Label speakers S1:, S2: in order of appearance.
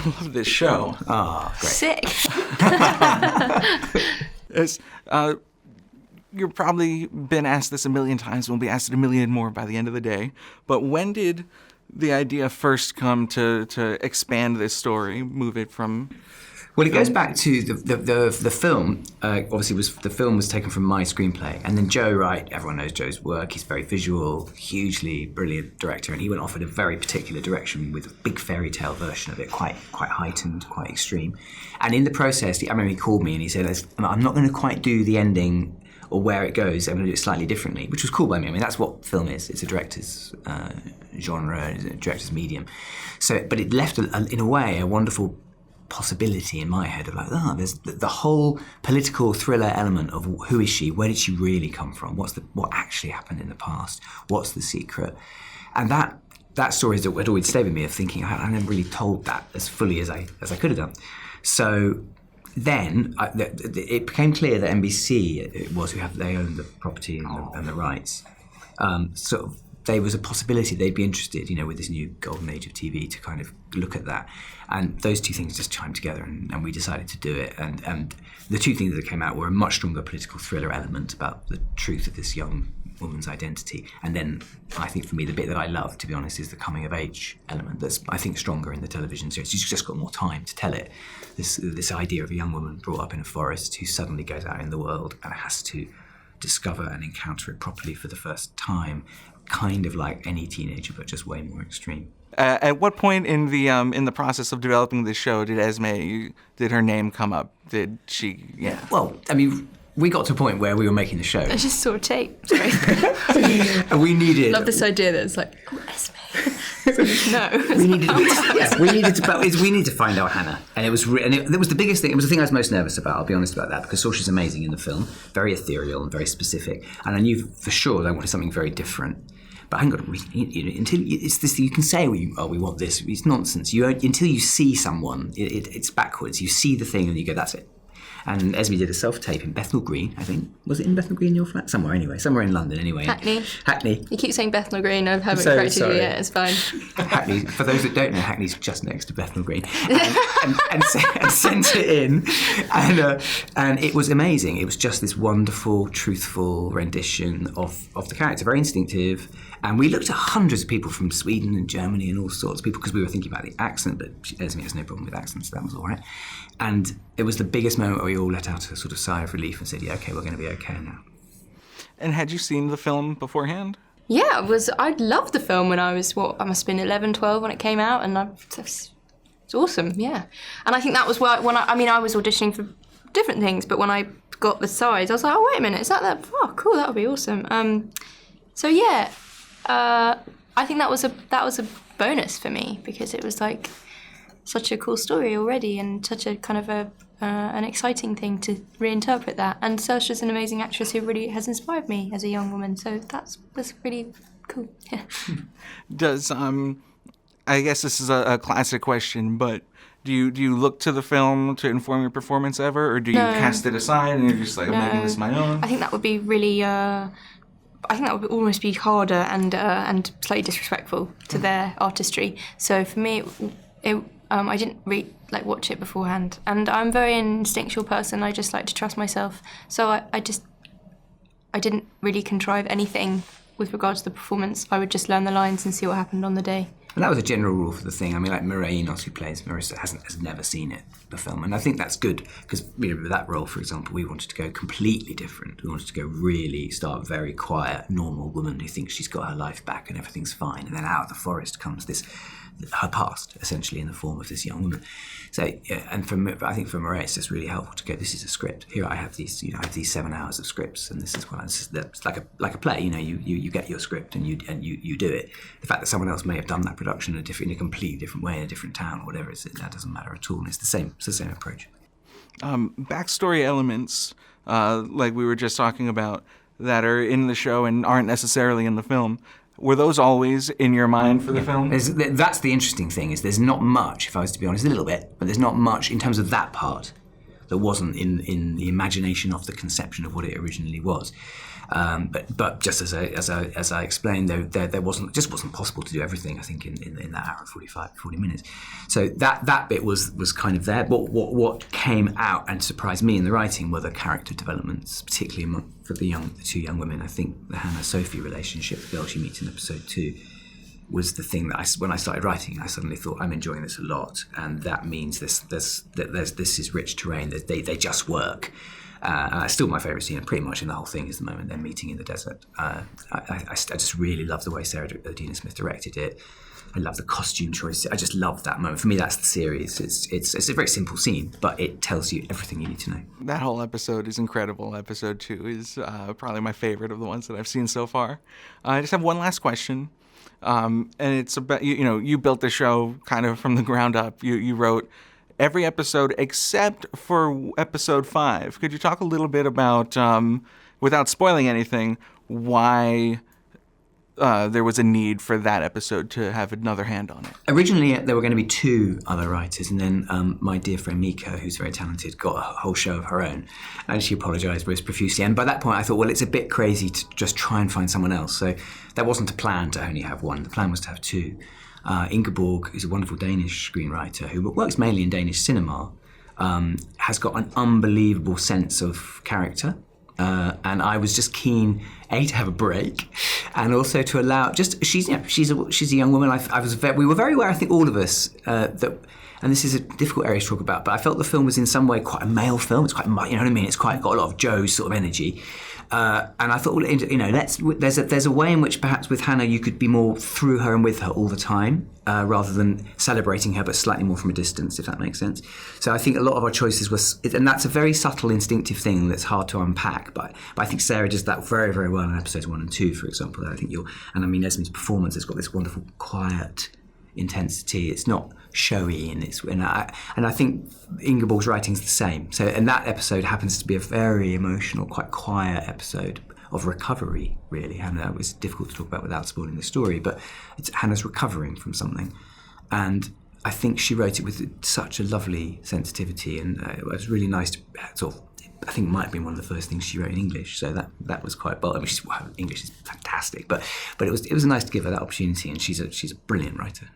S1: love this show.
S2: Ah, great.
S3: Sick.
S1: You've probably been asked this a million times, we'll be asked it a million more by the end of the day, but when did the idea first come to expand this story, move it from...
S2: Well, it goes back to the film. Obviously, the film was taken from my screenplay, and then Joe Wright. Everyone knows Joe's work. He's very visual, hugely brilliant director, and he went off in a very particular direction with a big fairy tale version of it, quite heightened, quite extreme. And in the process, I remember he called me and he said, "I'm not going to quite do the ending or where it goes. I'm going to do it slightly differently," which was cool by me. I mean, that's what film is. It's a director's genre, it's a director's medium. So, but it left, in a way, a wonderful possibility in my head of like, there's the whole political thriller element of who is she, where did she really come from, what actually happened in the past, what's the secret, and that story had always stayed with me of thinking I never really told that as fully as I could have done. So then it became clear that NBC they own the property and the rights. Sort of there was a possibility they'd be interested, with this new golden age of TV to kind of look at that. And those two things just chimed together and we decided to do it. And the two things that came out were a much stronger political thriller element about the truth of this young woman's identity. And then I think for me, the bit that I love, to be honest, is the coming of age element that's, I think, stronger in the television series. You've just got more time to tell it. This idea of a young woman brought up in a forest who suddenly goes out in the world and has to discover and encounter it properly for the first time, kind of like any teenager, but just way more extreme.
S1: At what point in the process of developing this show did her name come up? Did she? Yeah.
S2: Well, I mean, we got to a point where we were making the show.
S3: I just saw a tape. Sorry.
S2: And we needed.
S3: Love this idea that it's like, Esme. No.
S2: We needed to find out Hanna, and it was the biggest thing. It was the thing I was most nervous about. I'll be honest about that, because Saoirse's amazing in the film, very ethereal and very specific, and I knew for sure that I wanted something very different. But I haven't got until it's this. You can say, we want this. It's nonsense. Until you see someone, it's backwards. You see the thing and you go, that's it. And Esme did a self-tape in Bethnal Green, I think. Was it in Bethnal Green, your flat? Somewhere in London anyway.
S3: Hackney. You keep saying Bethnal Green, I haven't corrected you yet, it's fine.
S2: Hackney, for those that don't know, Hackney's just next to Bethnal Green. And sent it in. And it was amazing. It was just this wonderful, truthful rendition of the character, very instinctive. And we looked at hundreds of people from Sweden and Germany and all sorts of people because we were thinking about the accent, but Esme has no problem with accents, so that was all right. And it was the biggest moment where we all let out a sort of sigh of relief and said, yeah, okay, we're going to be okay now.
S1: And had you seen the film beforehand?
S3: Yeah, I loved the film when I was, I must have been 11, 12 when it came out, and it's awesome, yeah. And I think that was why, I was auditioning for different things, but when I got the sides, I was like, oh, wait a minute, is that? Oh, cool, that would be awesome. So yeah, I think that was a bonus for me, because it was like such a cool story already and such a kind of an exciting thing to reinterpret that. And Saoirse's an amazing actress who really has inspired me as a young woman, so that's really cool. Yeah.
S1: Does I guess this is a classic question, but do you look to the film to inform your performance ever, or do you cast it aside and you're just like, I'm making this my own?
S3: I think that would be really. I think that would almost be harder and slightly disrespectful to their artistry. So for me, I didn't really watch it beforehand, and I'm a very instinctual person. I just like to trust myself. So I didn't really contrive anything with regards to the performance. I would just learn the lines and see what happened on the day.
S2: And that was a general rule for the thing. I mean, like Mireille Enos, who plays Marissa, has never seen it, the film. And I think that's good, because with that role, for example, we wanted to go completely different. We wanted to go really start very quiet, normal woman who thinks she's got her life back and everything's fine. And then out of the forest comes her past, essentially, in the form of this young woman. So, yeah, and I think for Mireille, it's just really helpful to go, this is a script. Here I have these, I have these 7 hours of scripts, and this is what it's like a play. You get your script and you do it. The fact that someone else may have done that production in a completely different way in a different town or whatever, that doesn't matter at all. And it's the same approach.
S1: Backstory elements, like we were just talking about, that are in the show and aren't necessarily in the film. Were those always in your mind for the film?
S2: That's the interesting thing, is there's not much, if I was to be honest, a little bit, but there's not much in terms of that part that wasn't in the imagination of the conception of what it originally was. But just as I explained, there wasn't possible to do everything. I think in that hour and 40 minutes. So that bit was kind of there. But what came out and surprised me in the writing were the character developments, particularly for the two young women. I think the Hannah-Sophie relationship, the girl she meets in episode 2, was the thing that when I started writing, I suddenly thought, I'm enjoying this a lot, and that means this is rich terrain. That they just work. And it's still my favourite scene, pretty much in the whole thing, is the moment they're meeting in the desert. I just really love the way Sarah Dean Smith directed it. I love the costume choice. I just love that moment. For me, that's the series. It's a very simple scene, but it tells you everything you need to know.
S1: That whole episode is incredible. Episode 2 is probably my favorite of the ones that I've seen so far. I just have one last question. And it's about, you built the show kind of from the ground up. You wrote every episode except for episode 5. Could you talk a little bit about, without spoiling anything, why there was a need for that episode to have another hand on it?
S2: Originally, there were going to be 2 other writers, and then my dear friend Mika, who's very talented, got a whole show of her own, and she apologised most profusely. And by that point, I thought, well, it's a bit crazy to just try and find someone else. So that wasn't a plan to only have one. The plan was to have 2. Ingeborg, who's a wonderful Danish screenwriter who works mainly in Danish cinema, has got an unbelievable sense of character. And I was just keen, A, to have a break, and also to allow she's a young woman. We were very aware, I think all of us, that, and this is a difficult area to talk about, but I felt the film was in some way quite a male film. It's quite, you know what I mean? It's quite got a lot of Joe's sort of energy. And I thought, well, there's a way in which perhaps with Hannah you could be more through her and with her all the time, rather than celebrating her, but slightly more from a distance, if that makes sense. So I think a lot of our choices and that's a very subtle, instinctive thing that's hard to unpack. But I think Sarah does that very, very well in episodes 1 and 2, for example. I think Esme's performance has got this wonderful, quiet intensity. It's not showy, and I think Ingeborg's writing's the same. So, and that episode happens to be a very emotional, quite quiet episode of recovery, really. Hannah, it was difficult to talk about without spoiling the story, but Hannah's recovering from something, and I think she wrote it with such a lovely sensitivity, and it was really nice to sort of. I think it might have been one of the first things she wrote in English, so that was quite bold. I mean, English is fantastic, but it was nice to give her that opportunity, and she's a brilliant writer.